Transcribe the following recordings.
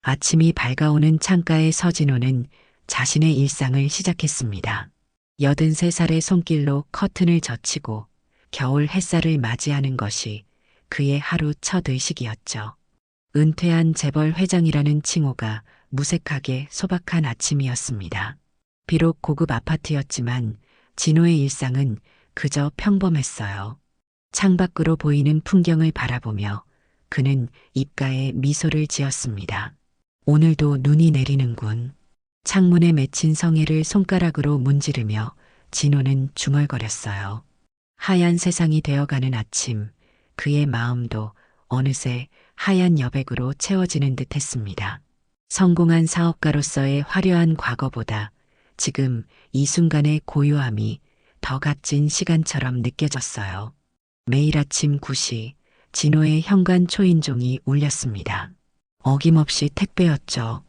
아침이 밝아오는 창가에 서진호는 자신의 일상을 시작했습니다. 83살의 손길로 커튼을 젖히고 겨울 햇살을 맞이하는 것이 그의 하루 첫 의식이었죠. 은퇴한 재벌 회장이라는 칭호가 무색하게 소박한 아침이었습니다. 비록 고급 아파트였지만 진호의 일상은 그저 평범했어요. 창밖으로 보이는 풍경을 바라보며 그는 입가에 미소를 지었습니다. 오늘도 눈이 내리는군. 창문에 맺힌 성에를 손가락으로 문지르며 진호는 중얼거렸어요. 하얀 세상이 되어가는 아침, 그의 마음도 어느새 하얀 여백으로 채워지는 듯 했습니다. 성공한 사업가로서의 화려한 과거보다 지금 이 순간의 고요함이 더 값진 시간처럼 느껴졌어요. 매일 아침 9시 진호의 현관 초인종이 울렸습니다. 어김없이 택배였죠.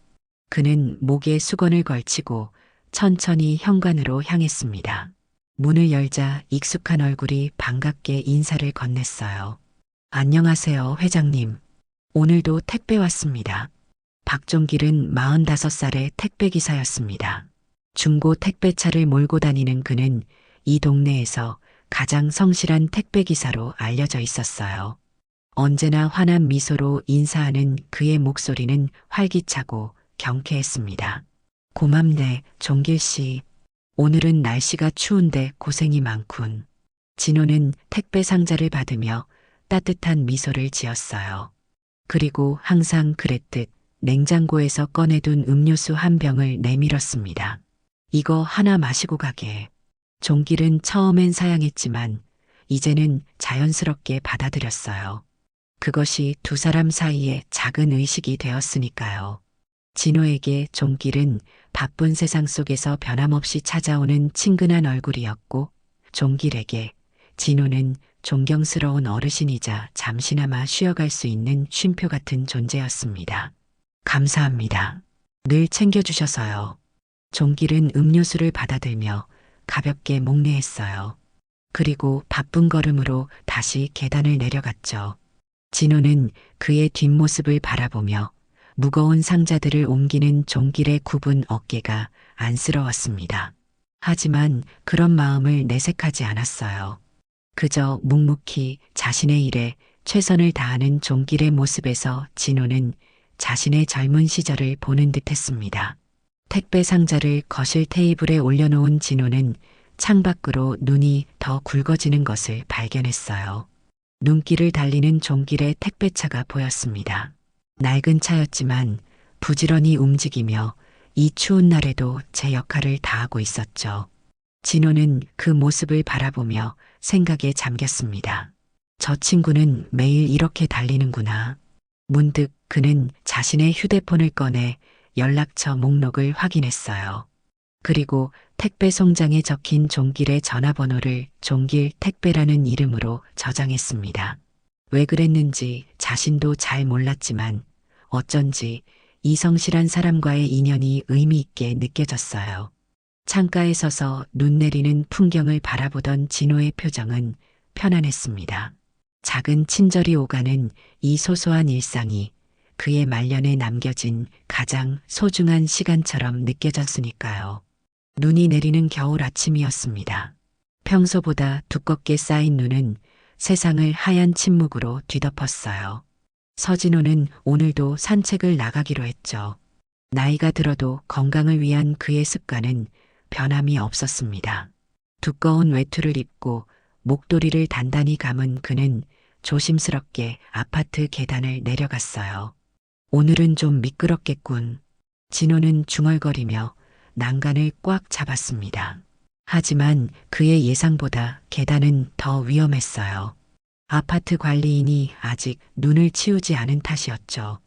그는 목에 수건을 걸치고 천천히 현관으로 향했습니다. 문을 열자 익숙한 얼굴이 반갑게 인사를 건넸어요. 안녕하세요, 회장님. 오늘도 택배 왔습니다. 박종길은 45살의 택배기사였습니다. 중고 택배차를 몰고 다니는 그는 이 동네에서 가장 성실한 택배기사로 알려져 있었어요. 언제나 환한 미소로 인사하는 그의 목소리는 활기차고 경쾌했습니다. 고맙네, 종길 씨. 오늘은 날씨가 추운데 고생이 많군. 진호는 택배 상자를 받으며 따뜻한 미소를 지었어요. 그리고 항상 그랬듯 냉장고에서 꺼내둔 음료수 한 병을 내밀었습니다. 이거 하나 마시고 가게. 종길은 처음엔 사양했지만 이제는 자연스럽게 받아들였어요. 그것이 두 사람 사이의 작은 의식이 되었으니까요. 진호에게 종길은 바쁜 세상 속에서 변함없이 찾아오는 친근한 얼굴이었고, 종길에게 진호는 존경스러운 어르신이자 잠시나마 쉬어갈 수 있는 쉼표 같은 존재였습니다. 감사합니다. 늘 챙겨주셔서요. 종길은 음료수를 받아들며 가볍게 목례했어요. 그리고 바쁜 걸음으로 다시 계단을 내려갔죠. 진호는 그의 뒷모습을 바라보며 무거운 상자들을 옮기는 종길의 굽은 어깨가 안쓰러웠습니다. 하지만 그런 마음을 내색하지 않았어요. 그저 묵묵히 자신의 일에 최선을 다하는 종길의 모습에서 진호는 자신의 젊은 시절을 보는 듯했습니다. 택배 상자를 거실 테이블에 올려놓은 진호는 창밖으로 눈이 더 굵어지는 것을 발견했어요. 눈길을 달리는 종길의 택배차가 보였습니다. 낡은 차였지만 부지런히 움직이며 이 추운 날에도 제 역할을 다하고 있었죠. 진호는 그 모습을 바라보며 생각에 잠겼습니다. 저 친구는 매일 이렇게 달리는구나. 문득 그는 자신의 휴대폰을 꺼내 연락처 목록을 확인했어요. 그리고 택배 송장에 적힌 종길의 전화번호를 종길 택배라는 이름으로 저장했습니다. 왜 그랬는지 자신도 잘 몰랐지만 어쩐지 이 성실한 사람과의 인연이 의미 있게 느껴졌어요. 창가에 서서 눈 내리는 풍경을 바라보던 진호의 표정은 편안했습니다. 작은 친절이 오가는 이 소소한 일상이 그의 말년에 남겨진 가장 소중한 시간처럼 느껴졌으니까요. 눈이 내리는 겨울 아침이었습니다. 평소보다 두껍게 쌓인 눈은 세상을 하얀 침묵으로 뒤덮었어요. 서진호는 오늘도 산책을 나가기로 했죠. 나이가 들어도 건강을 위한 그의 습관은 변함이 없었습니다. 두꺼운 외투를 입고 목도리를 단단히 감은 그는 조심스럽게 아파트 계단을 내려갔어요. 오늘은 좀 미끄럽겠군. 진호는 중얼거리며 난간을 꽉 잡았습니다. 하지만 그의 예상보다 계단은 더 위험했어요. 아파트 관리인이 아직 눈을 치우지 않은 탓이었죠.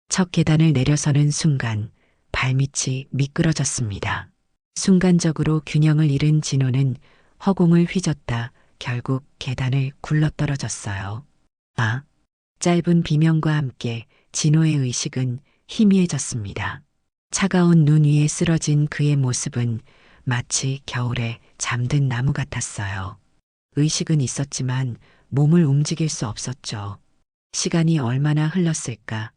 첫 계단을 내려서는 순간 발밑이 미끄러졌습니다. 순간적으로 균형을 잃은 진호는 허공을 휘젓다 결국 계단을 굴러떨어졌어요. 아! 짧은 비명과 함께 진호의 의식은 희미해졌습니다. 차가운 눈 위에 쓰러진 그의 모습은 마치 겨울에 잠든 나무 같았어요. 의식은 있었지만 몸을 움직일 수 없었죠. 시간이 얼마나 흘렀을까?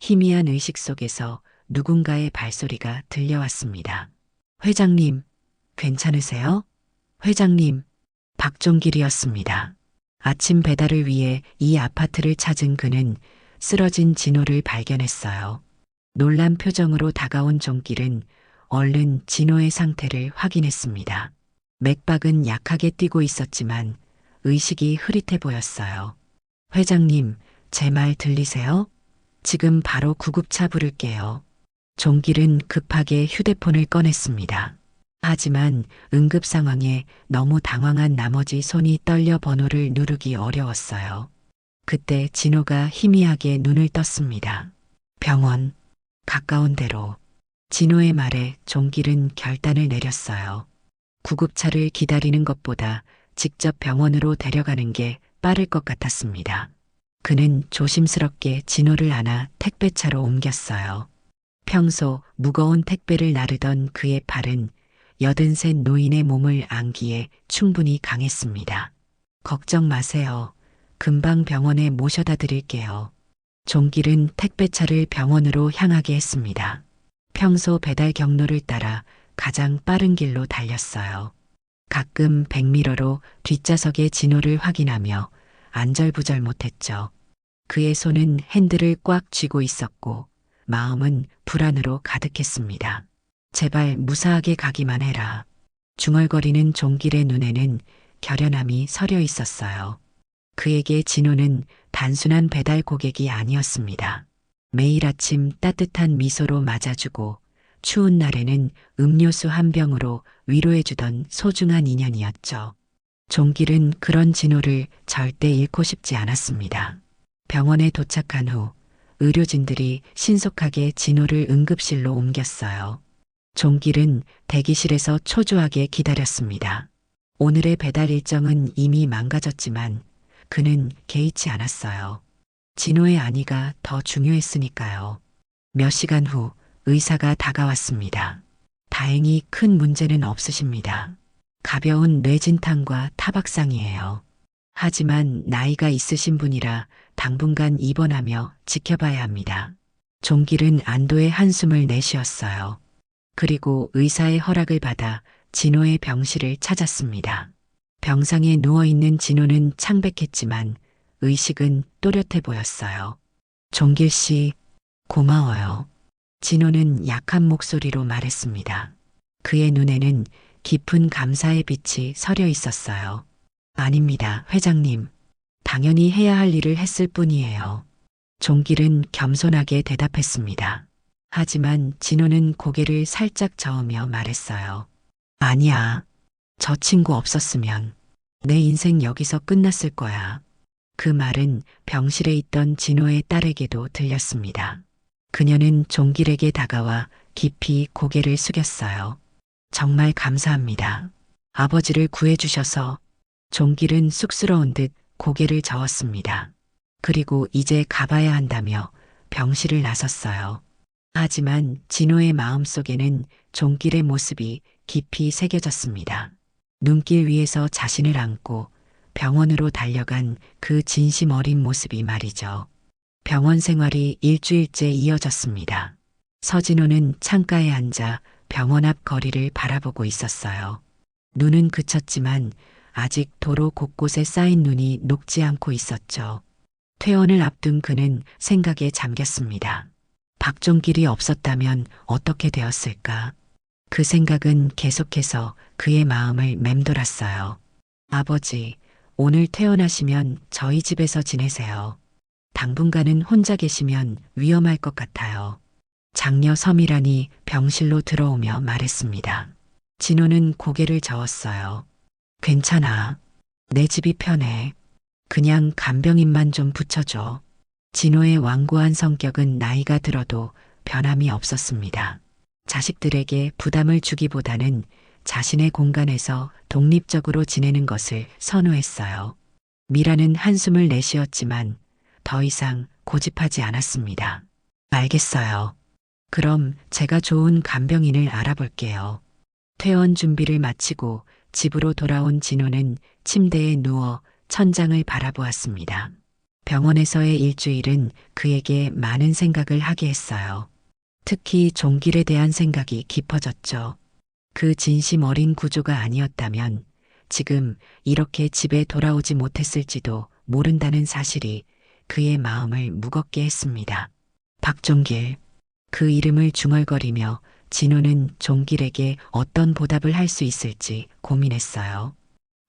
희미한 의식 속에서 누군가의 발소리가 들려왔습니다. 회장님, 괜찮으세요? 회장님, 박종길이었습니다. 아침 배달을 위해 이 아파트를 찾은 그는 쓰러진 진호를 발견했어요. 놀란 표정으로 다가온 종길은 얼른 진호의 상태를 확인했습니다. 맥박은 약하게 뛰고 있었지만 의식이 흐릿해 보였어요. 회장님, 제 말 들리세요? 지금 바로 구급차 부를게요. 종길은 급하게 휴대폰을 꺼냈습니다. 하지만 응급 상황에 너무 당황한 나머지 손이 떨려 번호를 누르기 어려웠어요. 그때 진호가 희미하게 눈을 떴습니다. 병원, 가까운 데로. 진호의 말에 종길은 결단을 내렸어요. 구급차를 기다리는 것보다 직접 병원으로 데려가는 게 빠를 것 같았습니다. 그는 조심스럽게 진호를 안아 택배차로 옮겼어요. 평소 무거운 택배를 나르던 그의 팔은 83 노인의 몸을 안기에 충분히 강했습니다. 걱정 마세요. 금방 병원에 모셔다 드릴게요. 종길은 택배차를 병원으로 향하게 했습니다. 평소 배달 경로를 따라 가장 빠른 길로 달렸어요. 가끔 백미러로 뒷좌석의 진호를 확인하며 안절부절 못했죠. 그의 손은 핸들을 꽉 쥐고 있었고 마음은 불안으로 가득했습니다. 제발 무사하게 가기만 해라. 중얼거리는 종길의 눈에는 결연함이 서려 있었어요. 그에게 진호는 단순한 배달 고객이 아니었습니다. 매일 아침 따뜻한 미소로 맞아주고 추운 날에는 음료수 한 병으로 위로해주던 소중한 인연이었죠. 종길은 그런 진호를 절대 잃고 싶지 않았습니다. 병원에 도착한 후 의료진들이 신속하게 진호를 응급실로 옮겼어요. 종길은 대기실에서 초조하게 기다렸습니다. 오늘의 배달 일정은 이미 망가졌지만 그는 개의치 않았어요. 진호의 안위가 더 중요했으니까요. 몇 시간 후 의사가 다가왔습니다. 다행히 큰 문제는 없으십니다. 가벼운 뇌진탕과 타박상이에요. 하지만 나이가 있으신 분이라 당분간 입원하며 지켜봐야 합니다. 종길은 안도의 한숨을 내쉬었어요. 그리고 의사의 허락을 받아 진호의 병실을 찾았습니다. 병상에 누워있는 진호는 창백했지만 의식은 또렷해 보였어요. 종길 씨, 고마워요. 진호는 약한 목소리로 말했습니다. 그의 눈에는 깊은 감사의 빛이 서려 있었어요. 아닙니다, 회장님. 당연히 해야 할 일을 했을 뿐이에요. 종길은 겸손하게 대답했습니다. 하지만 진호는 고개를 살짝 저으며 말했어요. 아니야. 저 친구 없었으면 내 인생 여기서 끝났을 거야. 그 말은 병실에 있던 진호의 딸에게도 들렸습니다. 그녀는 종길에게 다가와 깊이 고개를 숙였어요. 정말 감사합니다. 아버지를 구해주셔서. 종길은 쑥스러운 듯 고개를 저었습니다. 그리고 이제 가봐야 한다며 병실을 나섰어요. 하지만 진호의 마음속에는 종길의 모습이 깊이 새겨졌습니다. 눈길 위에서 자신을 안고 병원으로 달려간 그 진심 어린 모습이 말이죠. 병원 생활이 일주일째 이어졌습니다. 서진호는 창가에 앉아 병원 앞 거리를 바라보고 있었어요. 눈은 그쳤지만 아직 도로 곳곳에 쌓인 눈이 녹지 않고 있었죠. 퇴원을 앞둔 그는 생각에 잠겼습니다. 박종길이 없었다면 어떻게 되었을까? 그 생각은 계속해서 그의 마음을 맴돌았어요. 아버지, 오늘 퇴원하시면 저희 집에서 지내세요. 당분간은 혼자 계시면 위험할 것 같아요. 장녀 서미란이 병실로 들어오며 말했습니다. 진호는 고개를 저었어요. 괜찮아. 내 집이 편해. 그냥 간병인만 좀 붙여줘. 진호의 완고한 성격은 나이가 들어도 변함이 없었습니다. 자식들에게 부담을 주기보다는 자신의 공간에서 독립적으로 지내는 것을 선호했어요. 미라는 한숨을 내쉬었지만 더 이상 고집하지 않았습니다. 알겠어요. 그럼 제가 좋은 간병인을 알아볼게요. 퇴원 준비를 마치고 집으로 돌아온 진호는 침대에 누워 천장을 바라보았습니다. 병원에서의 일주일은 그에게 많은 생각을 하게 했어요. 특히 종길에 대한 생각이 깊어졌죠. 그 진심 어린 구조가 아니었다면 지금 이렇게 집에 돌아오지 못했을지도 모른다는 사실이 그의 마음을 무겁게 했습니다. 박종길. 그 이름을 중얼거리며 진호는 종길에게 어떤 보답을 할 수 있을지 고민했어요.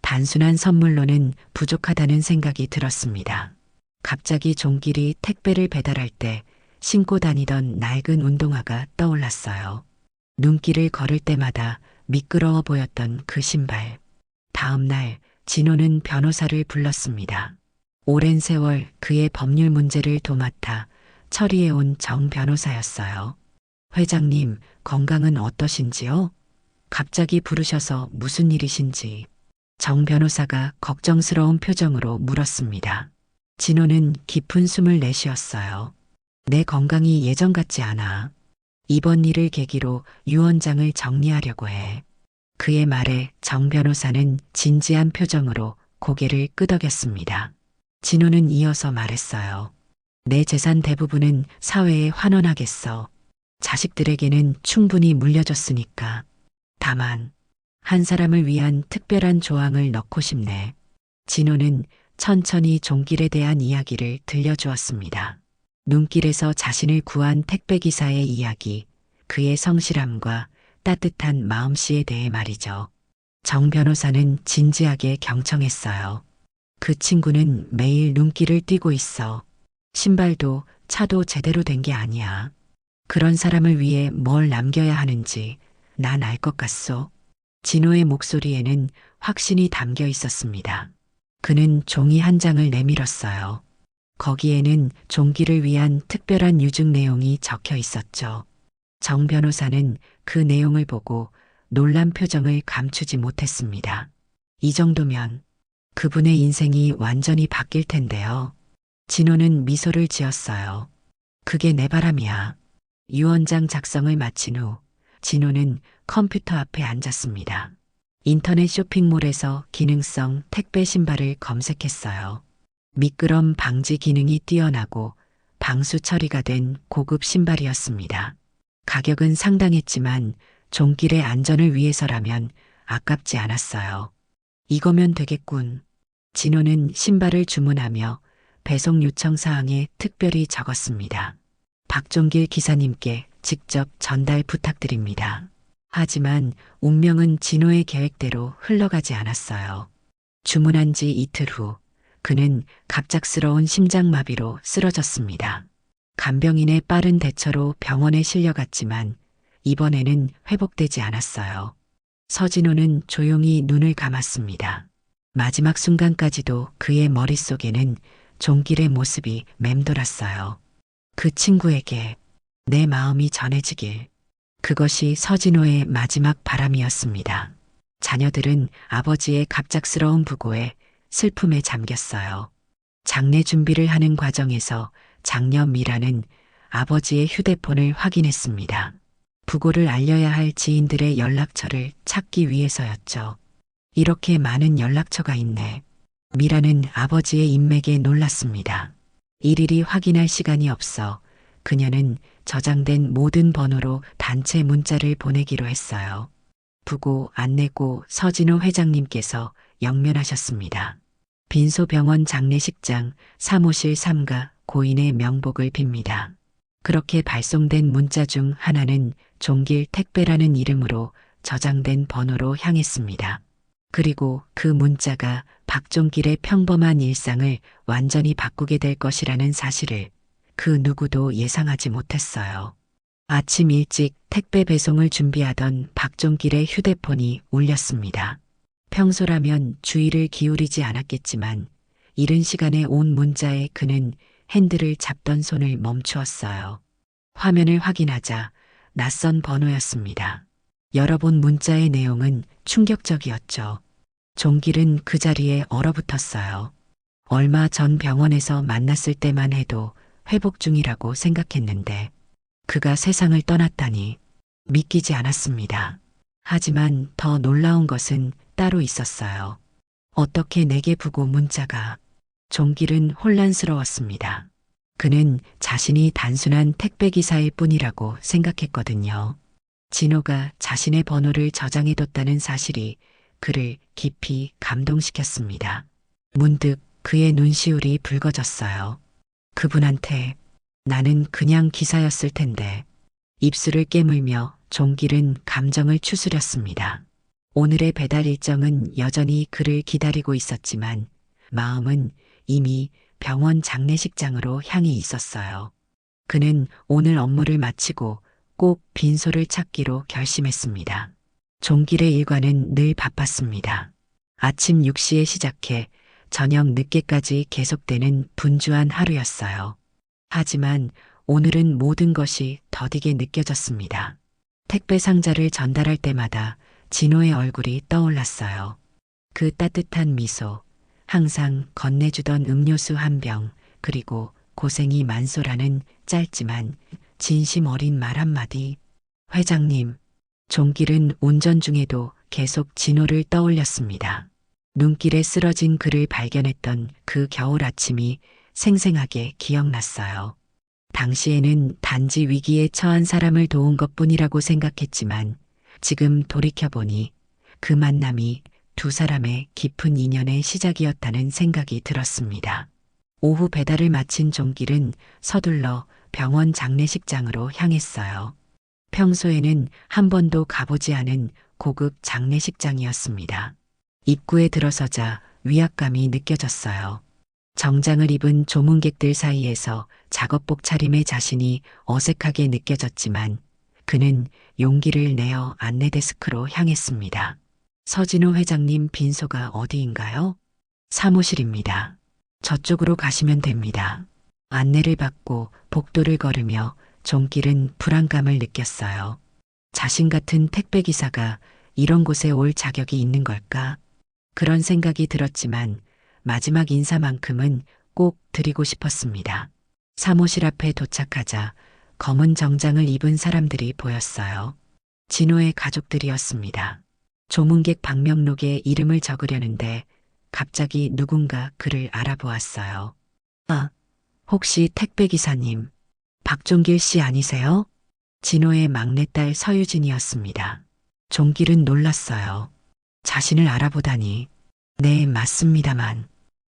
단순한 선물로는 부족하다는 생각이 들었습니다. 갑자기 종길이 택배를 배달할 때 신고 다니던 낡은 운동화가 떠올랐어요. 눈길을 걸을 때마다 미끄러워 보였던 그 신발. 다음 날 진호는 변호사를 불렀습니다. 오랜 세월 그의 법률 문제를 도맡아 처리해온 정 변호사였어요. 회장님, 건강은 어떠신지요? 갑자기 부르셔서 무슨 일이신지 정 변호사가 걱정스러운 표정으로 물었습니다. 진호는 깊은 숨을 내쉬었어요. 내 건강이 예전 같지 않아. 이번 일을 계기로 유언장을 정리하려고 해. 그의 말에 정 변호사는 진지한 표정으로 고개를 끄덕였습니다. 진호는 이어서 말했어요. 내 재산 대부분은 사회에 환원하겠어. 자식들에게는 충분히 물려줬으니까. 다만 한 사람을 위한 특별한 조항을 넣고 싶네. 진호는 천천히 종길에 대한 이야기를 들려주었습니다. 눈길에서 자신을 구한 택배기사의 이야기, 그의 성실함과 따뜻한 마음씨에 대해 말이죠. 정 변호사는 진지하게 경청했어요. 그 친구는 매일 눈길을 띄고 있어. 신발도 차도 제대로 된 게 아니야. 그런 사람을 위해 뭘 남겨야 하는지 난 알 것 같소. 진호의 목소리에는 확신이 담겨 있었습니다. 그는 종이 한 장을 내밀었어요. 거기에는 종기를 위한 특별한 유증 내용이 적혀 있었죠. 정 변호사는 그 내용을 보고 놀란 표정을 감추지 못했습니다. 이 정도면 그분의 인생이 완전히 바뀔 텐데요. 진호는 미소를 지었어요. 그게 내 바람이야. 유언장 작성을 마친 후 진호는 컴퓨터 앞에 앉았습니다. 인터넷 쇼핑몰에서 기능성 택배 신발을 검색했어요. 미끄럼 방지 기능이 뛰어나고 방수 처리가 된 고급 신발이었습니다. 가격은 상당했지만 종길의 안전을 위해서라면 아깝지 않았어요. 이거면 되겠군. 진호는 신발을 주문하며 배송 요청 사항에 특별히 적었습니다. 박종길 기사님께 직접 전달 부탁드립니다. 하지만 운명은 진호의 계획대로 흘러가지 않았어요. 주문한 지 이틀 후 그는 갑작스러운 심장마비로 쓰러졌습니다. 간병인의 빠른 대처로 병원에 실려갔지만 이번에는 회복되지 않았어요. 서진호는 조용히 눈을 감았습니다. 마지막 순간까지도 그의 머릿속에는 종길의 모습이 맴돌았어요. 그 친구에게 내 마음이 전해지길. 그것이 서진호의 마지막 바람이었습니다. 자녀들은 아버지의 갑작스러운 부고에 슬픔에 잠겼어요. 장례 준비를 하는 과정에서 장녀 미라는 아버지의 휴대폰을 확인했습니다. 부고를 알려야 할 지인들의 연락처를 찾기 위해서였죠. 이렇게 많은 연락처가 있네. 미라는 아버지의 인맥에 놀랐습니다. 일일이 확인할 시간이 없어 그녀는 저장된 모든 번호로 단체 문자를 보내기로 했어요. 부고 안 내고 서진호 회장님께서 영면하셨습니다. 빈소병원 장례식장 사무실 3가 고인의 명복을 빕니다. 그렇게 발송된 문자 중 하나는 종길 택배라는 이름으로 저장된 번호로 향했습니다. 그리고 그 문자가 박종길의 평범한 일상을 완전히 바꾸게 될 것이라는 사실을 그 누구도 예상하지 못했어요. 아침 일찍 택배 배송을 준비하던 박종길의 휴대폰이 울렸습니다. 평소라면 주의를 기울이지 않았겠지만 이른 시간에 온 문자에 그는 핸들을 잡던 손을 멈추었어요. 화면을 확인하자 낯선 번호였습니다. 열어본 문자의 내용은 충격적이었죠. 종길은 그 자리에 얼어붙었어요. 얼마 전 병원에서 만났을 때만 해도 회복 중이라고 생각했는데 그가 세상을 떠났다니 믿기지 않았습니다. 하지만 더 놀라운 것은 따로 있었어요. 어떻게 내게 부고 문자가 종길은 혼란스러웠습니다. 그는 자신이 단순한 택배기사일 뿐이라고 생각했거든요. 진호가 자신의 번호를 저장해뒀다는 사실이 그를 깊이 감동시켰습니다. 문득 그의 눈시울이 붉어졌어요. 그분한테 나는 그냥 기사였을 텐데. 입술을 깨물며 종길은 감정을 추스렸습니다. 오늘의 배달 일정은 여전히 그를 기다리고 있었지만 마음은 이미 병원 장례식장으로 향해 있었어요. 그는 오늘 업무를 마치고 꼭 빈소를 찾기로 결심했습니다. 종길의 일과는 늘 바빴습니다. 아침 6시에 시작해 저녁 늦게까지 계속되는 분주한 하루였어요. 하지만 오늘은 모든 것이 더디게 느껴졌습니다. 택배 상자를 전달할 때마다 진호의 얼굴이 떠올랐어요. 그 따뜻한 미소, 항상 건네주던 음료수 한 병, 그리고 고생이 많소라는 짧지만 진심 어린 말 한마디. 회장님, 종길은 운전 중에도 계속 진호를 떠올렸습니다. 눈길에 쓰러진 그를 발견했던 그 겨울 아침이 생생하게 기억났어요. 당시에는 단지 위기에 처한 사람을 도운 것뿐이라고 생각했지만 지금 돌이켜보니 그 만남이 두 사람의 깊은 인연의 시작이었다는 생각이 들었습니다. 오후 배달을 마친 종길은 서둘러 병원 장례식장으로 향했어요. 평소에는 한 번도 가보지 않은 고급 장례식장이었습니다. 입구에 들어서자 위압감이 느껴졌어요. 정장을 입은 조문객들 사이에서 작업복 차림의 자신이 어색하게 느껴졌지만 그는 용기를 내어 안내데스크로 향했습니다. 서진호 회장님 빈소가 어디인가요? 사무실입니다. 저쪽으로 가시면 됩니다. 안내를 받고 복도를 걸으며 종길은 불안감을 느꼈어요. 자신 같은 택배기사가 이런 곳에 올 자격이 있는 걸까? 그런 생각이 들었지만 마지막 인사만큼은 꼭 드리고 싶었습니다. 사무실 앞에 도착하자 검은 정장을 입은 사람들이 보였어요. 진호의 가족들이었습니다. 조문객 방명록에 이름을 적으려는데 갑자기 누군가 그를 알아보았어요. 아, 혹시 택배기사님, 박종길 씨 아니세요? 진호의 막내딸 서유진이었습니다. 종길은 놀랐어요. 자신을 알아보다니. 네, 맞습니다만.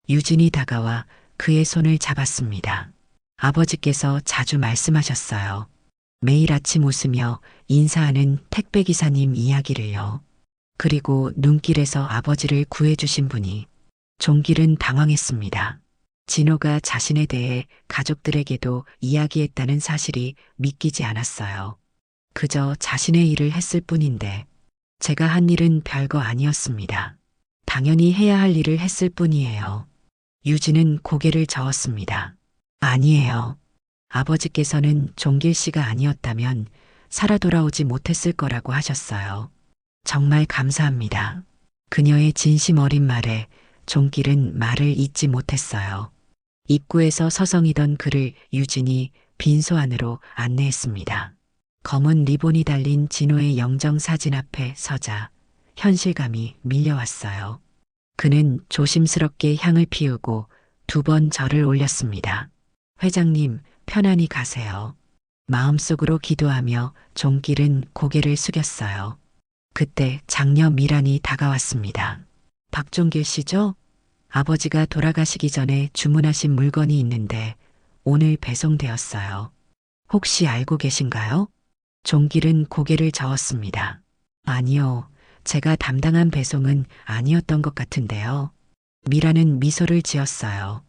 유진이 다가와 그의 손을 잡았습니다. 아버지께서 자주 말씀하셨어요. 매일 아침 웃으며 인사하는 택배기사님 이야기를요. 그리고 눈길에서 아버지를 구해주신 분이. 종길은 당황했습니다. 진호가 자신에 대해 가족들에게도 이야기했다는 사실이 믿기지 않았어요. 그저 자신의 일을 했을 뿐인데 제가 한 일은 별거 아니었습니다. 당연히 해야 할 일을 했을 뿐이에요. 유진은 고개를 저었습니다. 아니에요. 아버지께서는 종길 씨가 아니었다면 살아 돌아오지 못했을 거라고 하셨어요. 정말 감사합니다. 그녀의 진심 어린 말에 종길은 말을 잇지 못했어요. 입구에서 서성이던 그를 유진이 빈소 안으로 안내했습니다. 검은 리본이 달린 진호의 영정 사진 앞에 서자 현실감이 밀려왔어요. 그는 조심스럽게 향을 피우고 두 번 절을 올렸습니다. 회장님, 편안히 가세요. 마음속으로 기도하며 종길은 고개를 숙였어요. 그때 장녀 미란이 다가왔습니다. 박종길 씨죠? 아버지가 돌아가시기 전에 주문하신 물건이 있는데 오늘 배송되었어요. 혹시 알고 계신가요? 종길은 고개를 저었습니다. 아니요, 제가 담당한 배송은 아니었던 것 같은데요. 미라는 미소를 지었어요.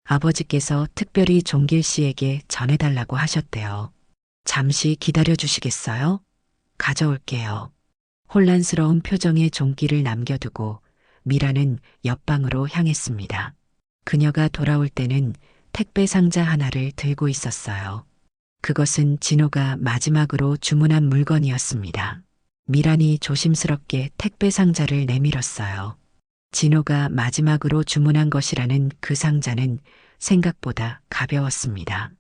아버지께서 특별히 종길 씨에게 전해달라고 하셨대요. 잠시 기다려 주시겠어요? 가져올게요. 혼란스러운 표정의 종길을 남겨두고 미라는 옆방으로 향했습니다. 그녀가 돌아올 때는 택배 상자 하나를 들고 있었어요. 그것은 진호가 마지막으로 주문한 물건이었습니다. 미란이 조심스럽게 택배 상자를 내밀었어요. 진호가 마지막으로 주문한 것이라는 그 상자는 생각보다 가벼웠습니다.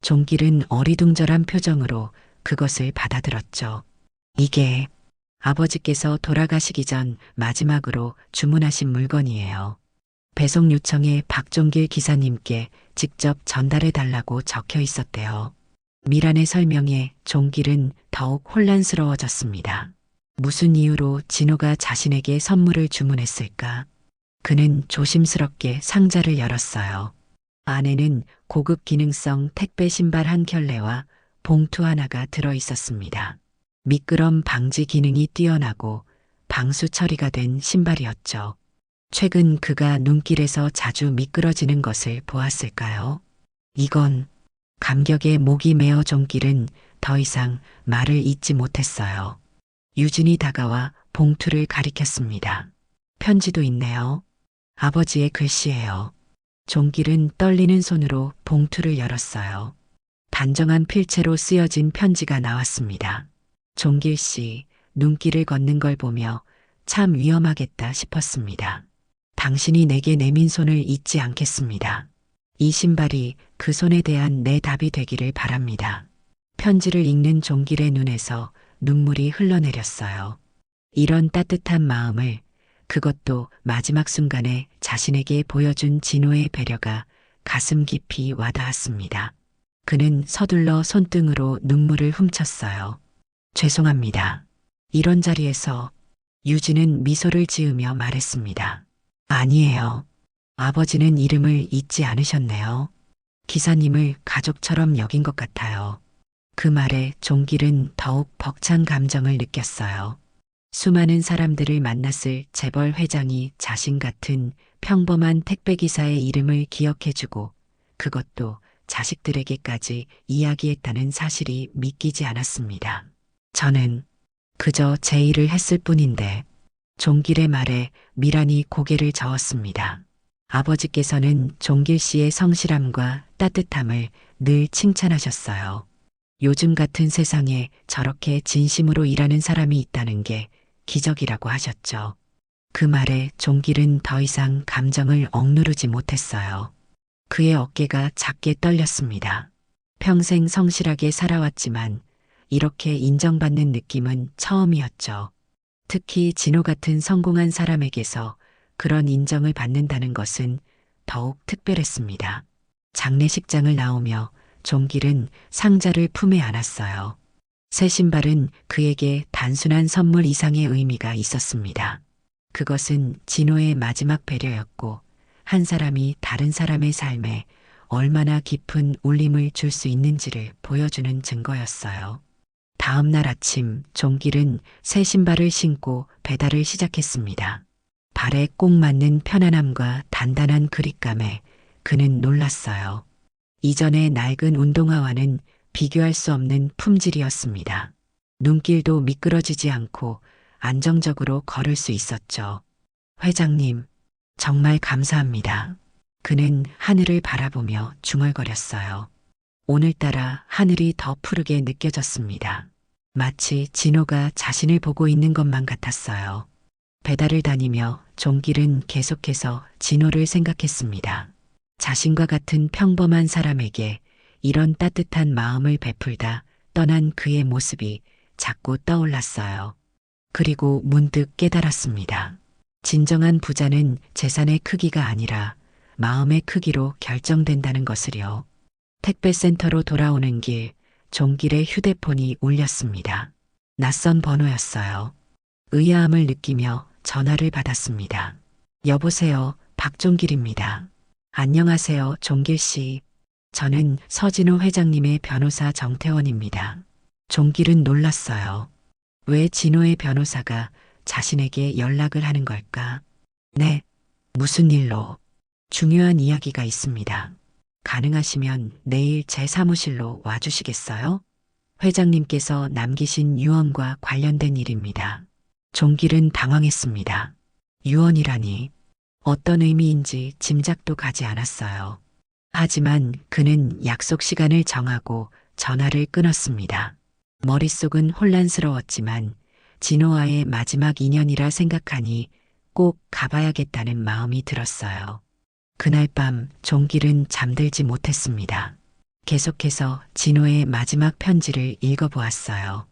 종길은 어리둥절한 표정으로 그것을 받아들었죠. 이게 아버지께서 돌아가시기 전 마지막으로 주문하신 물건이에요. 배송 요청에 박종길 기사님께 직접 전달해 달라고 적혀 있었대요. 미란의 설명에 종길은 더욱 혼란스러워졌습니다. 무슨 이유로 진호가 자신에게 선물을 주문했을까? 그는 조심스럽게 상자를 열었어요. 안에는 고급 기능성 택배 신발 한 켤레와 봉투 하나가 들어 있었습니다. 미끄럼 방지 기능이 뛰어나고 방수 처리가 된 신발이었죠. 최근 그가 눈길에서 자주 미끄러지는 것을 보았을까요? 이건 감격에 목이 메어 종길은 더 이상 말을 잇지 못했어요. 유진이 다가와 봉투를 가리켰습니다. 편지도 있네요. 아버지의 글씨예요. 종길은 떨리는 손으로 봉투를 열었어요. 단정한 필체로 쓰여진 편지가 나왔습니다. 종길 씨, 눈길을 걷는 걸 보며 참 위험하겠다 싶었습니다. 당신이 내게 내민 손을 잊지 않겠습니다. 이 신발이 그 손에 대한 내 답이 되기를 바랍니다. 편지를 읽는 종길의 눈에서 눈물이 흘러내렸어요. 이런 따뜻한 마음을, 그것도 마지막 순간에 자신에게 보여준 진호의 배려가 가슴 깊이 와닿았습니다. 그는 서둘러 손등으로 눈물을 훔쳤어요. 죄송합니다. 이런 자리에서 유진은 미소를 지으며 말했습니다. 아니에요. 아버지는 이름을 잊지 않으셨네요. 기사님을 가족처럼 여긴 것 같아요. 그 말에 종길은 더욱 벅찬 감정을 느꼈어요. 수많은 사람들을 만났을 재벌 회장이 자신 같은 평범한 택배기사의 이름을 기억해주고 그것도 자식들에게까지 이야기했다는 사실이 믿기지 않았습니다. 저는 그저 제 일을 했을 뿐인데 종길의 말에 미란이 고개를 저었습니다. 아버지께서는 종길 씨의 성실함과 따뜻함을 늘 칭찬하셨어요. 요즘 같은 세상에 저렇게 진심으로 일하는 사람이 있다는 게 기적이라고 하셨죠. 그 말에 종길은 더 이상 감정을 억누르지 못했어요. 그의 어깨가 작게 떨렸습니다. 평생 성실하게 살아왔지만 이렇게 인정받는 느낌은 처음이었죠. 특히 진호 같은 성공한 사람에게서 그런 인정을 받는다는 것은 더욱 특별했습니다. 장례식장을 나오며 종길은 상자를 품에 안았어요. 새 신발은 그에게 단순한 선물 이상의 의미가 있었습니다. 그것은 진호의 마지막 배려였고 한 사람이 다른 사람의 삶에 얼마나 깊은 울림을 줄 수 있는지를 보여주는 증거였어요. 다음 날 아침 종길은 새 신발을 신고 배달을 시작했습니다. 발에 꼭 맞는 편안함과 단단한 그립감에 그는 놀랐어요. 이전의 낡은 운동화와는 비교할 수 없는 품질이었습니다. 눈길도 미끄러지지 않고 안정적으로 걸을 수 있었죠. 회장님, 정말 감사합니다. 그는 하늘을 바라보며 중얼거렸어요. 오늘따라 하늘이 더 푸르게 느껴졌습니다. 마치 진호가 자신을 보고 있는 것만 같았어요. 배달을 다니며 종길은 계속해서 진호를 생각했습니다. 자신과 같은 평범한 사람에게 이런 따뜻한 마음을 베풀다 떠난 그의 모습이 자꾸 떠올랐어요. 그리고 문득 깨달았습니다. 진정한 부자는 재산의 크기가 아니라 마음의 크기로 결정된다는 것을요. 택배센터로 돌아오는 길, 종길의 휴대폰이 울렸습니다. 낯선 번호였어요. 의아함을 느끼며 전화를 받았습니다. 여보세요, 박종길입니다. 안녕하세요, 종길 씨. 저는 서진호 회장님의 변호사 정태원입니다. 종길은 놀랐어요. 왜 진호의 변호사가 자신에게 연락을 하는 걸까? 네, 무슨 일로? 중요한 이야기가 있습니다. 가능하시면 내일 제 사무실로 와주시겠어요? 회장님께서 남기신 유언과 관련된 일입니다. 종길은 당황했습니다. 유언이라니 어떤 의미인지 짐작도 가지 않았어요. 하지만 그는 약속 시간을 정하고 전화를 끊었습니다. 머릿속은 혼란스러웠지만 진호와의 마지막 인연이라 생각하니 꼭 가봐야겠다는 마음이 들었어요. 그날 밤 종길은 잠들지 못했습니다. 계속해서 진호의 마지막 편지를 읽어보았어요.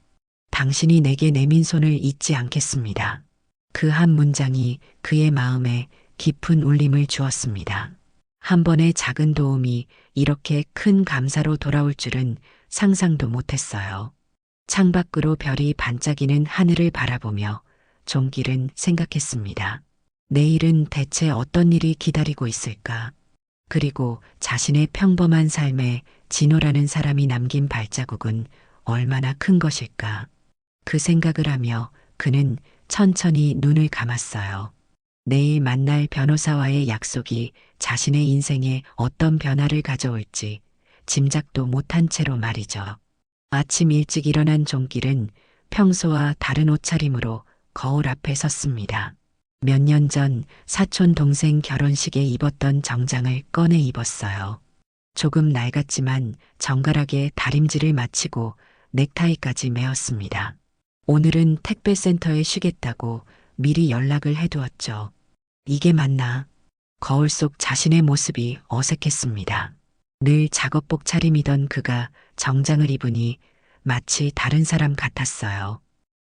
당신이 내게 내민 손을 잊지 않겠습니다. 그 한 문장이 그의 마음에 깊은 울림을 주었습니다. 한 번의 작은 도움이 이렇게 큰 감사로 돌아올 줄은 상상도 못했어요. 창밖으로 별이 반짝이는 하늘을 바라보며 종길은 생각했습니다. 내일은 대체 어떤 일이 기다리고 있을까? 그리고 자신의 평범한 삶에 진호라는 사람이 남긴 발자국은 얼마나 큰 것일까? 그 생각을 하며 그는 천천히 눈을 감았어요. 내일 만날 변호사와의 약속이 자신의 인생에 어떤 변화를 가져올지 짐작도 못한 채로 말이죠. 아침 일찍 일어난 종길은 평소와 다른 옷차림으로 거울 앞에 섰습니다. 몇 년 전 사촌 동생 결혼식에 입었던 정장을 꺼내 입었어요. 조금 낡았지만 정갈하게 다림질을 마치고 넥타이까지 메었습니다. 오늘은 택배센터에 쉬겠다고 미리 연락을 해두었죠. 이게 맞나? 거울 속 자신의 모습이 어색했습니다. 늘 작업복 차림이던 그가 정장을 입으니 마치 다른 사람 같았어요.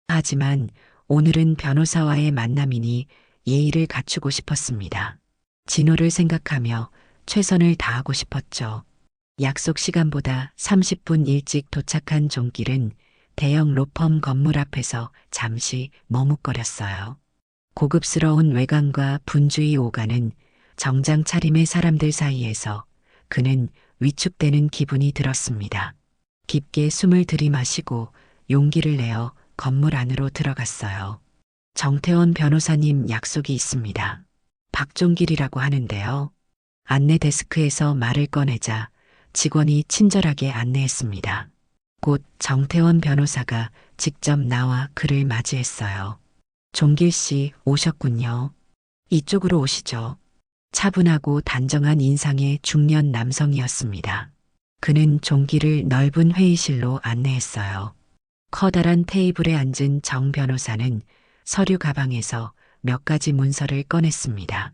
하지만 오늘은 변호사와의 만남이니 예의를 갖추고 싶었습니다. 진호를 생각하며 최선을 다하고 싶었죠. 약속 시간보다 30분 일찍 도착한 종길은 대형 로펌 건물 앞에서 잠시 머뭇거렸어요. 고급스러운 외관과 분주히 오가는 정장 차림의 사람들 사이에서 그는 위축되는 기분이 들었습니다. 깊게 숨을 들이마시고 용기를 내어 건물 안으로 들어갔어요. 정태원 변호사님 약속이 있습니다. 박종길이라고 하는데요. 안내 데스크에서 말을 꺼내자 직원이 친절하게 안내했습니다. 곧 정태원 변호사가 직접 나와 그를 맞이했어요. 종길 씨 오셨군요. 이쪽으로 오시죠. 차분하고 단정한 인상의 중년 남성이었습니다. 그는 종길을 넓은 회의실로 안내했어요. 커다란 테이블에 앉은 정 변호사는 서류 가방에서 몇 가지 문서를 꺼냈습니다.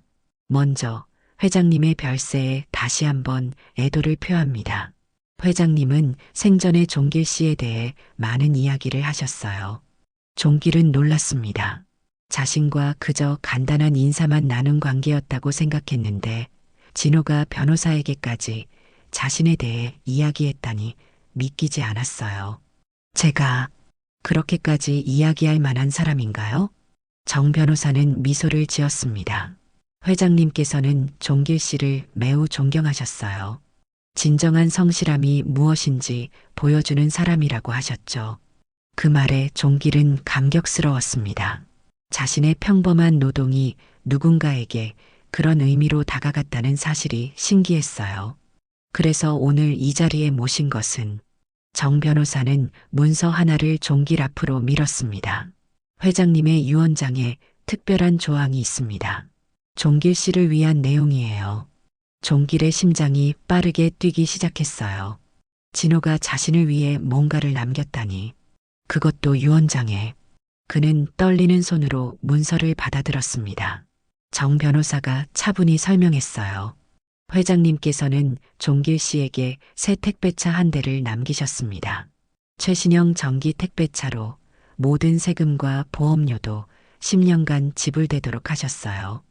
먼저 회장님의 별세에 다시 한번 애도를 표합니다. 회장님은 생전에 종길 씨에 대해 많은 이야기를 하셨어요. 종길은 놀랐습니다. 자신과 그저 간단한 인사만 나눈 관계였다고 생각했는데 진호가 변호사에게까지 자신에 대해 이야기했다니 믿기지 않았어요. 제가 그렇게까지 이야기할 만한 사람인가요? 정 변호사는 미소를 지었습니다. 회장님께서는 종길 씨를 매우 존경하셨어요. 진정한 성실함이 무엇인지 보여주는 사람이라고 하셨죠. 그 말에 종길은 감격스러웠습니다. 자신의 평범한 노동이 누군가에게 그런 의미로 다가갔다는 사실이 신기했어요. 그래서 오늘 이 자리에 모신 것은 정 변호사는 문서 하나를 종길 앞으로 밀었습니다. 회장님의 유언장에 특별한 조항이 있습니다. 종길 씨를 위한 내용이에요. 종길의 심장이 빠르게 뛰기 시작했어요. 진호가 자신을 위해 뭔가를 남겼다니. 그것도 유언장에. 그는 떨리는 손으로 문서를 받아들었습니다. 정 변호사가 차분히 설명했어요. 회장님께서는 종길 씨에게 새 택배차 한 대를 남기셨습니다. 최신형 전기 택배차로 모든 세금과 보험료도 10년간 지불되도록 하셨어요.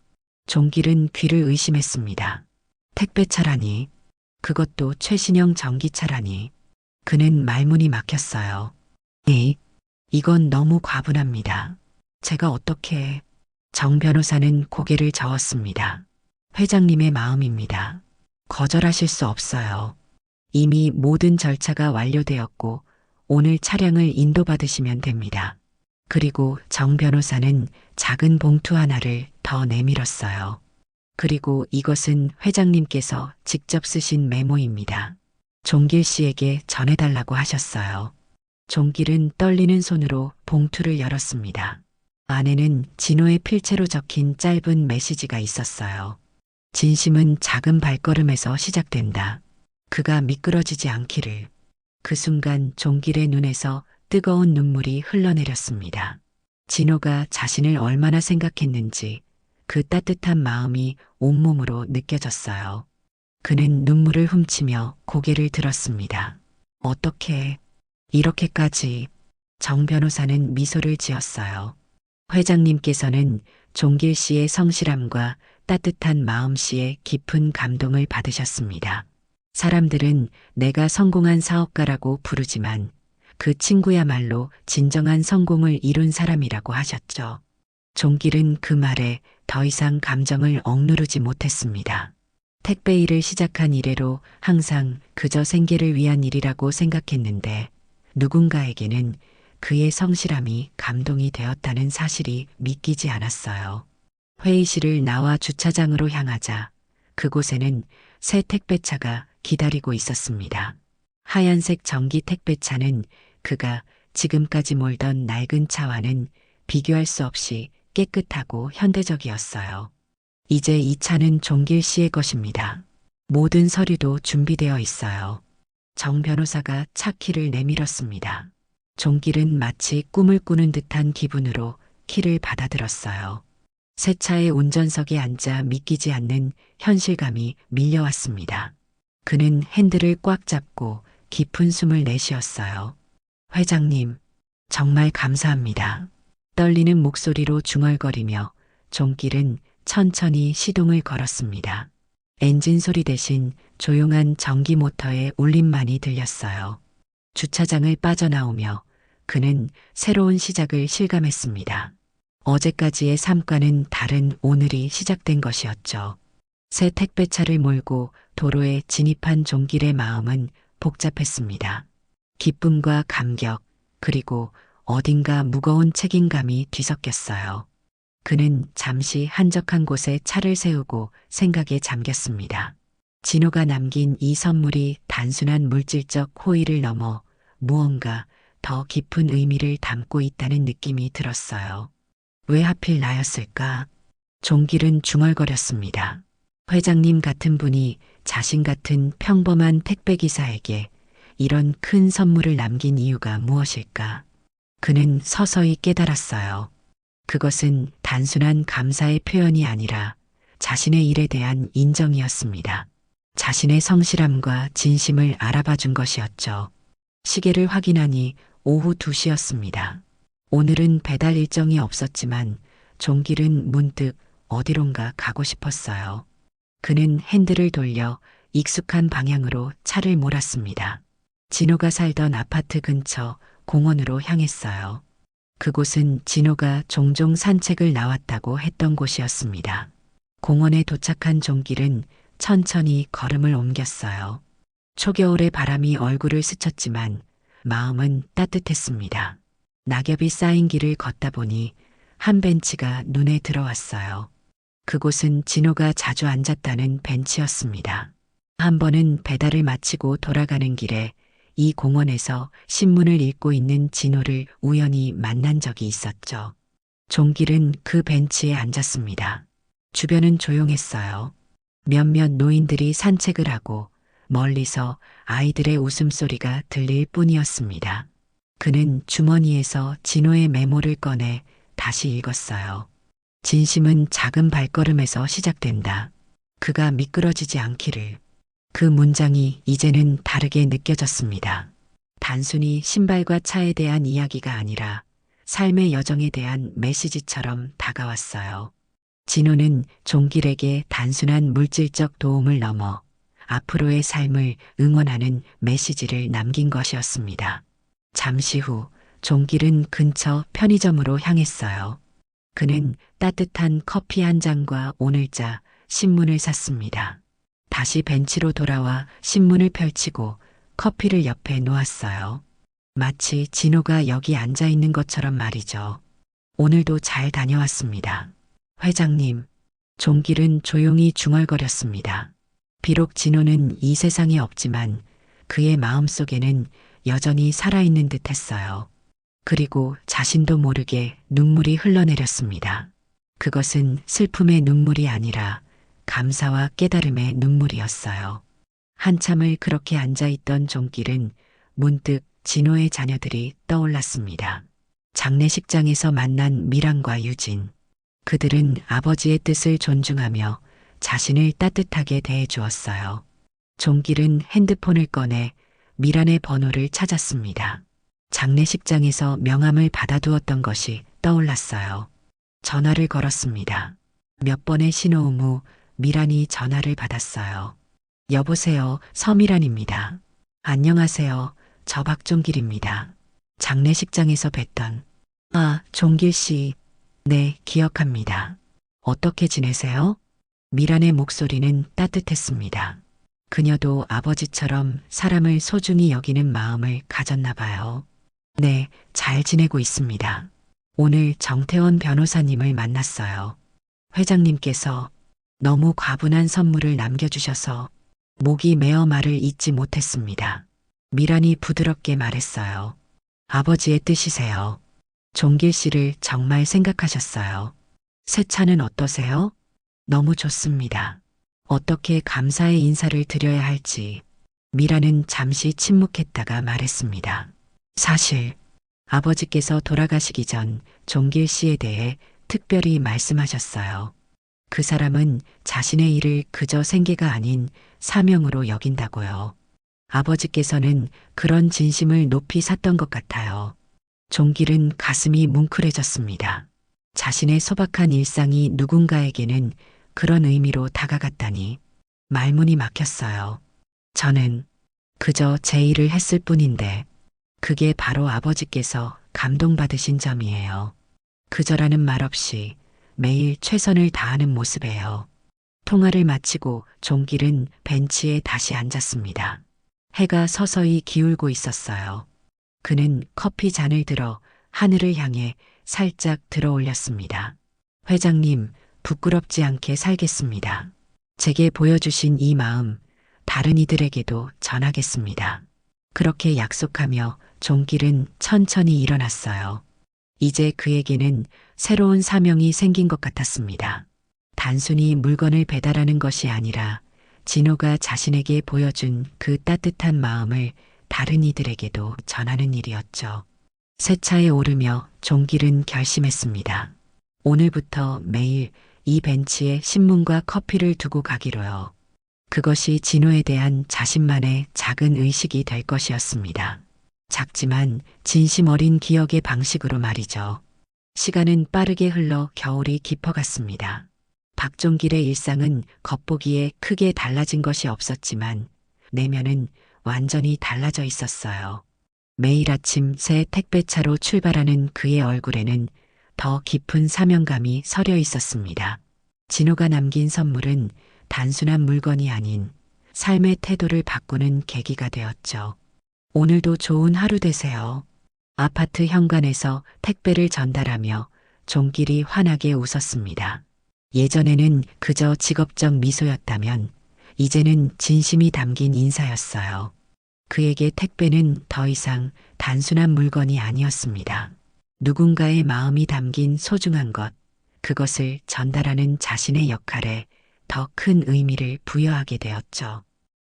종길은 귀를 의심했습니다. 택배차라니, 그것도 최신형 전기차라니. 그는 말문이 막혔어요. 이건 너무 과분합니다. 제가 어떻게... 정 변호사는 고개를 저었습니다. 회장님의 마음입니다. 거절하실 수 없어요. 이미 모든 절차가 완료되었고 오늘 차량을 인도받으시면 됩니다. 그리고 정 변호사는 작은 봉투 하나를 더 내밀었어요. 그리고 이것은 회장님께서 직접 쓰신 메모입니다. 종길 씨에게 전해달라고 하셨어요. 종길은 떨리는 손으로 봉투를 열었습니다. 안에는 진호의 필체로 적힌 짧은 메시지가 있었어요. 진심은 작은 발걸음에서 시작된다. 그가 미끄러지지 않기를. 그 순간 종길의 눈에서 뜨거운 눈물이 흘러내렸습니다. 진호가 자신을 얼마나 생각했는지 그 따뜻한 마음이 온몸으로 느껴졌어요. 그는 눈물을 훔치며 고개를 들었습니다. 어떻게 이렇게까지... 정 변호사는 미소를 지었어요. 회장님께서는 종길 씨의 성실함과 따뜻한 마음씨에 깊은 감동을 받으셨습니다. 사람들은 내가 성공한 사업가라고 부르지만 그 친구야말로 진정한 성공을 이룬 사람이라고 하셨죠. 종길은 그 말에 더 이상 감정을 억누르지 못했습니다. 택배 일을 시작한 이래로 항상 그저 생계를 위한 일이라고 생각했는데 누군가에게는 그의 성실함이 감동이 되었다는 사실이 믿기지 않았어요. 회의실을 나와 주차장으로 향하자 그곳에는 새 택배차가 기다리고 있었습니다. 하얀색 전기 택배차는 그가 지금까지 몰던 낡은 차와는 비교할 수 없이 깨끗하고 현대적이었어요. 이제 이 차는 종길 씨의 것입니다. 모든 서류도 준비되어 있어요. 정 변호사가 차 키를 내밀었습니다. 종길은 마치 꿈을 꾸는 듯한 기분으로 키를 받아들었어요. 새 차의 운전석에 앉아 믿기지 않는 현실감이 밀려왔습니다. 그는 핸들을 꽉 잡고 깊은 숨을 내쉬었어요. 회장님, 정말 감사합니다. 떨리는 목소리로 중얼거리며 종길은 천천히 시동을 걸었습니다. 엔진 소리 대신 조용한 전기 모터의 울림만이 들렸어요. 주차장을 빠져나오며 그는 새로운 시작을 실감했습니다. 어제까지의 삶과는 다른 오늘이 시작된 것이었죠. 새 택배차를 몰고 도로에 진입한 종길의 마음은 복잡했습니다. 기쁨과 감격, 그리고 어딘가 무거운 책임감이 뒤섞였어요. 그는 잠시 한적한 곳에 차를 세우고 생각에 잠겼습니다. 진호가 남긴 이 선물이 단순한 물질적 호의를 넘어 무언가 더 깊은 의미를 담고 있다는 느낌이 들었어요. 왜 하필 나였을까? 종길은 중얼거렸습니다. 회장님 같은 분이 자신 같은 평범한 택배기사에게 이런 큰 선물을 남긴 이유가 무엇일까? 그는 서서히 깨달았어요. 그것은 단순한 감사의 표현이 아니라 자신의 일에 대한 인정이었습니다. 자신의 성실함과 진심을 알아봐 준 것이었죠. 시계를 확인하니 오후 2시였습니다. 오늘은 배달 일정이 없었지만 종길은 문득 어디론가 가고 싶었어요. 그는 핸들을 돌려 익숙한 방향으로 차를 몰았습니다. 진호가 살던 아파트 근처 공원으로 향했어요. 그곳은 진호가 종종 산책을 나왔다고 했던 곳이었습니다. 공원에 도착한 종길은 천천히 걸음을 옮겼어요. 초겨울의 바람이 얼굴을 스쳤지만 마음은 따뜻했습니다. 낙엽이 쌓인 길을 걷다 보니 한 벤치가 눈에 들어왔어요. 그곳은 진호가 자주 앉았다는 벤치였습니다. 한 번은 배달을 마치고 돌아가는 길에 이 공원에서 신문을 읽고 있는 진호를 우연히 만난 적이 있었죠. 종길은 그 벤치에 앉았습니다. 주변은 조용했어요. 몇몇 노인들이 산책을 하고 멀리서 아이들의 웃음소리가 들릴 뿐이었습니다. 그는 주머니에서 진호의 메모를 꺼내 다시 읽었어요. 진심은 작은 발걸음에서 시작된다. 그가 미끄러지지 않기를. 그 문장이 이제는 다르게 느껴졌습니다. 단순히 신발과 차에 대한 이야기가 아니라 삶의 여정에 대한 메시지처럼 다가왔어요. 진호는 종길에게 단순한 물질적 도움을 넘어 앞으로의 삶을 응원하는 메시지를 남긴 것이었습니다. 잠시 후 종길은 근처 편의점으로 향했어요. 그는 따뜻한 커피 한 잔과 오늘자 신문을 샀습니다. 다시 벤치로 돌아와 신문을 펼치고 커피를 옆에 놓았어요. 마치 진호가 여기 앉아 있는 것처럼 말이죠. 오늘도 잘 다녀왔습니다. 회장님, 종길은 조용히 중얼거렸습니다. 비록 진호는 이 세상에 없지만 그의 마음속에는 여전히 살아있는 듯 했어요. 그리고 자신도 모르게 눈물이 흘러내렸습니다. 그것은 슬픔의 눈물이 아니라 감사와 깨달음의 눈물이었어요. 한참을 그렇게 앉아있던 종길은 문득 진호의 자녀들이 떠올랐습니다. 장례식장에서 만난 미란과 유진. 그들은 아버지의 뜻을 존중하며 자신을 따뜻하게 대해주었어요. 종길은 핸드폰을 꺼내 미란의 번호를 찾았습니다. 장례식장에서 명함을 받아두었던 것이 떠올랐어요. 전화를 걸었습니다. 몇 번의 신호음 후 미란이 전화를 받았어요. 여보세요, 서미란입니다. 안녕하세요, 저 박종길입니다. 장례식장에서 뵀던. 아, 종길 씨. 네, 기억합니다. 어떻게 지내세요? 미란의 목소리는 따뜻했습니다. 그녀도 아버지처럼 사람을 소중히 여기는 마음을 가졌나 봐요. 네, 잘 지내고 있습니다. 오늘 정태원 변호사님을 만났어요. 회장님께서 너무 과분한 선물을 남겨주셔서 목이 메어 말을 잇지 못했습니다. 미란이 부드럽게 말했어요. 아버지의 뜻이세요. 종길 씨를 정말 생각하셨어요. 새 차는 어떠세요? 너무 좋습니다. 어떻게 감사의 인사를 드려야 할지 미라는 잠시 침묵했다가 말했습니다. 사실 아버지께서 돌아가시기 전 종길 씨에 대해 특별히 말씀하셨어요. 그 사람은 자신의 일을 그저 생계가 아닌 사명으로 여긴다고요. 아버지께서는 그런 진심을 높이 샀던 것 같아요. 종길은 가슴이 뭉클해졌습니다. 자신의 소박한 일상이 누군가에게는 그런 의미로 다가갔다니 말문이 막혔어요. 저는 그저 제 일을 했을 뿐인데 그게 바로 아버지께서 감동받으신 점이에요. 그저라는 말 없이 매일 최선을 다하는 모습에요. 통화를 마치고 종길은 벤치에 다시 앉았습니다. 해가 서서히 기울고 있었어요. 그는 커피 잔을 들어 하늘을 향해 살짝 들어 올렸습니다. 회장님, 부끄럽지 않게 살겠습니다. 제게 보여주신 이 마음, 다른 이들에게도 전하겠습니다. 그렇게 약속하며 종길은 천천히 일어났어요. 이제 그에게는 새로운 사명이 생긴 것 같았습니다. 단순히 물건을 배달하는 것이 아니라 진호가 자신에게 보여준 그 따뜻한 마음을 다른 이들에게도 전하는 일이었죠. 새 차에 오르며 종길은 결심했습니다. 오늘부터 매일 이 벤치에 신문과 커피를 두고 가기로요. 그것이 진호에 대한 자신만의 작은 의식이 될 것이었습니다. 작지만 진심 어린 기억의 방식으로 말이죠. 시간은 빠르게 흘러 겨울이 깊어갔습니다. 박종길의 일상은 겉보기에 크게 달라진 것이 없었지만 내면은 완전히 달라져 있었어요. 매일 아침 새 택배차로 출발하는 그의 얼굴에는 더 깊은 사명감이 서려 있었습니다. 진호가 남긴 선물은 단순한 물건이 아닌 삶의 태도를 바꾸는 계기가 되었죠. 오늘도 좋은 하루 되세요. 아파트 현관에서 택배를 전달하며 종길이 환하게 웃었습니다. 예전에는 그저 직업적 미소였다면 이제는 진심이 담긴 인사였어요. 그에게 택배는 더 이상 단순한 물건이 아니었습니다. 누군가의 마음이 담긴 소중한 것, 그것을 전달하는 자신의 역할에 더 큰 의미를 부여하게 되었죠.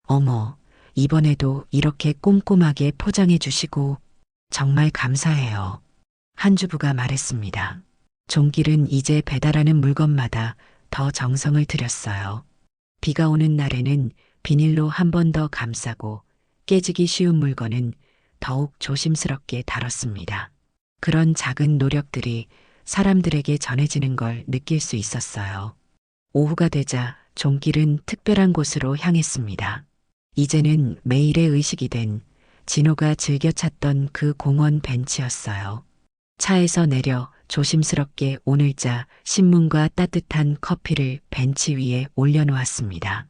어머, 이번에도 이렇게 꼼꼼하게 포장해 주시고 정말 감사해요. 한 주부가 말했습니다. 종길은 이제 배달하는 물건마다 더 정성을 들였어요. 비가 오는 날에는 비닐로 한 번 더 감싸고 깨지기 쉬운 물건은 더욱 조심스럽게 다뤘습니다. 그런 작은 노력들이 사람들에게 전해지는 걸 느낄 수 있었어요. 오후가 되자 종길은 특별한 곳으로 향했습니다. 이제는 매일의 의식이 된 진호가 즐겨 찾던 그 공원 벤치였어요. 차에서 내려 조심스럽게 오늘자 신문과 따뜻한 커피를 벤치 위에 올려놓았습니다.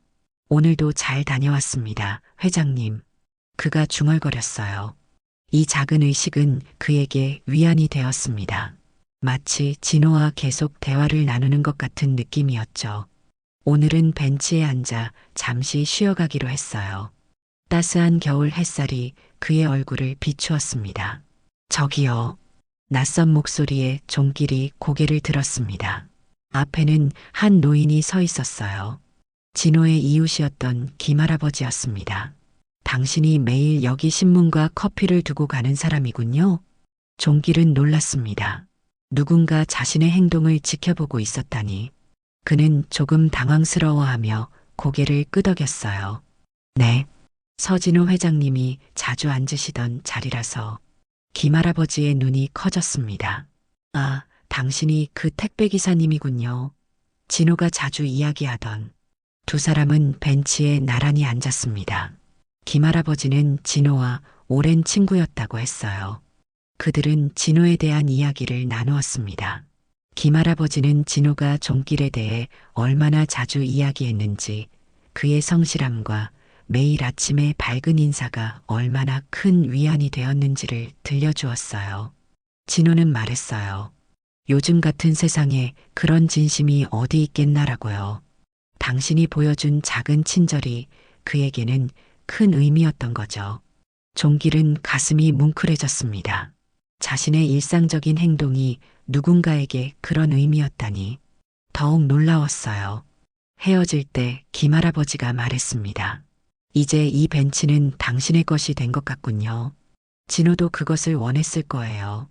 오늘도 잘 다녀왔습니다, 회장님. 그가 중얼거렸어요. 이 작은 의식은 그에게 위안이 되었습니다. 마치 진호와 계속 대화를 나누는 것 같은 느낌이었죠. 오늘은 벤치에 앉아 잠시 쉬어가기로 했어요. 따스한 겨울 햇살이 그의 얼굴을 비추었습니다. 저기요. 낯선 목소리에 종길이 고개를 들었습니다. 앞에는 한 노인이 서 있었어요. 진호의 이웃이었던 김할아버지였습니다. 당신이 매일 여기 신문과 커피를 두고 가는 사람이군요. 종길은 놀랐습니다. 누군가 자신의 행동을 지켜보고 있었다니. 그는 조금 당황스러워하며 고개를 끄덕였어요. 네. 서진호 회장님이 자주 앉으시던 자리라서 김할아버지의 눈이 커졌습니다. 아, 당신이 그 택배기사님이군요. 진호가 자주 이야기하던 두 사람은 벤치에 나란히 앉았습니다. 김할아버지는 진호와 오랜 친구였다고 했어요. 그들은 진호에 대한 이야기를 나누었습니다. 김할아버지는 진호가 종길에 대해 얼마나 자주 이야기했는지, 그의 성실함과 매일 아침의 밝은 인사가 얼마나 큰 위안이 되었는지를 들려주었어요. 진호는 말했어요. 요즘 같은 세상에 그런 진심이 어디 있겠나라고요. 당신이 보여준 작은 친절이 그에게는 큰 의미였던 거죠. 종길은 가슴이 뭉클해졌습니다. 자신의 일상적인 행동이 누군가에게 그런 의미였다니 더욱 놀라웠어요. 헤어질 때 김할아버지가 말했습니다. 이제 이 벤치는 당신의 것이 된 것 같군요. 진호도 그것을 원했을 거예요.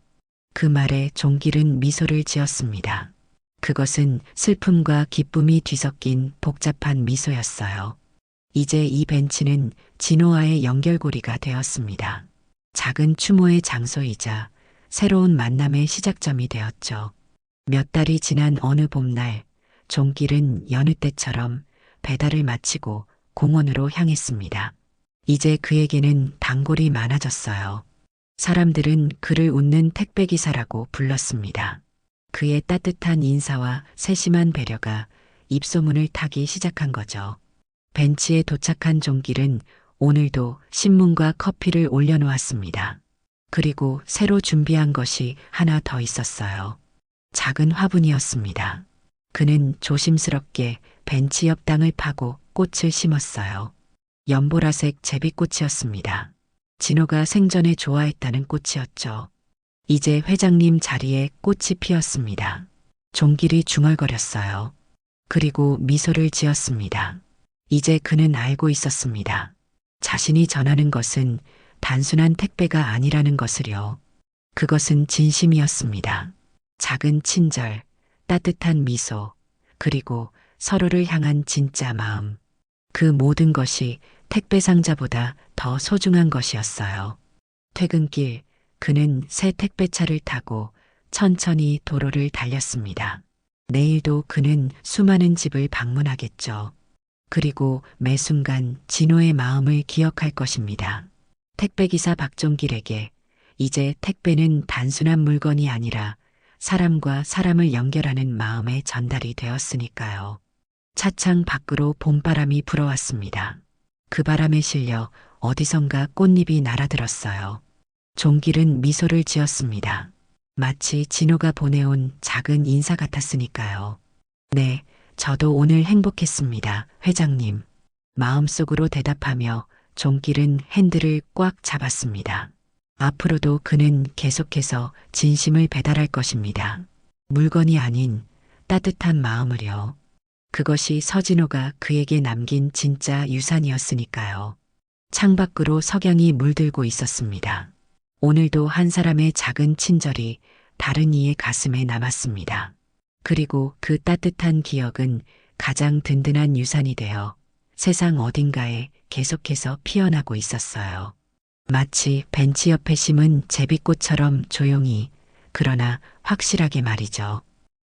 그 말에 종길은 미소를 지었습니다. 그것은 슬픔과 기쁨이 뒤섞인 복잡한 미소였어요. 이제 이 벤치는 진호와의 연결고리가 되었습니다. 작은 추모의 장소이자 새로운 만남의 시작점이 되었죠. 몇 달이 지난 어느 봄날, 종길은 여느 때처럼 배달을 마치고 공원으로 향했습니다. 이제 그에게는 단골이 많아졌어요. 사람들은 그를 웃는 택배기사라고 불렀습니다. 그의 따뜻한 인사와 세심한 배려가 입소문을 타기 시작한 거죠. 벤치에 도착한 종길은 오늘도 신문과 커피를 올려놓았습니다. 그리고 새로 준비한 것이 하나 더 있었어요. 작은 화분이었습니다. 그는 조심스럽게 벤치 옆 땅을 파고 꽃을 심었어요. 연보라색 제비꽃이었습니다. 진호가 생전에 좋아했다는 꽃이었죠. 이제 회장님 자리에 꽃이 피었습니다. 종길이 중얼거렸어요. 그리고 미소를 지었습니다. 이제 그는 알고 있었습니다. 자신이 전하는 것은 단순한 택배가 아니라는 것을요. 그것은 진심이었습니다. 작은 친절, 따뜻한 미소, 그리고 서로를 향한 진짜 마음. 그 모든 것이 택배 상자보다 더 소중한 것이었어요. 퇴근길, 그는 새 택배차를 타고 천천히 도로를 달렸습니다. 내일도 그는 수많은 집을 방문하겠죠. 그리고 매 순간 진호의 마음을 기억할 것입니다. 택배기사 박종길에게 이제 택배는 단순한 물건이 아니라 사람과 사람을 연결하는 마음의 전달이 되었으니까요. 차창 밖으로 봄바람이 불어왔습니다. 그 바람에 실려 어디선가 꽃잎이 날아들었어요. 종길은 미소를 지었습니다. 마치 진호가 보내온 작은 인사 같았으니까요. 네, 저도 오늘 행복했습니다, 회장님. 마음속으로 대답하며 종길은 핸들을 꽉 잡았습니다. 앞으로도 그는 계속해서 진심을 배달할 것입니다. 물건이 아닌 따뜻한 마음을요. 그것이 서진호가 그에게 남긴 진짜 유산이었으니까요. 창밖으로 석양이 물들고 있었습니다. 오늘도 한 사람의 작은 친절이 다른 이의 가슴에 남았습니다. 그리고 그 따뜻한 기억은 가장 든든한 유산이 되어 세상 어딘가에 계속해서 피어나고 있었어요. 마치 벤치 옆에 심은 제비꽃처럼 조용히, 그러나 확실하게 말이죠.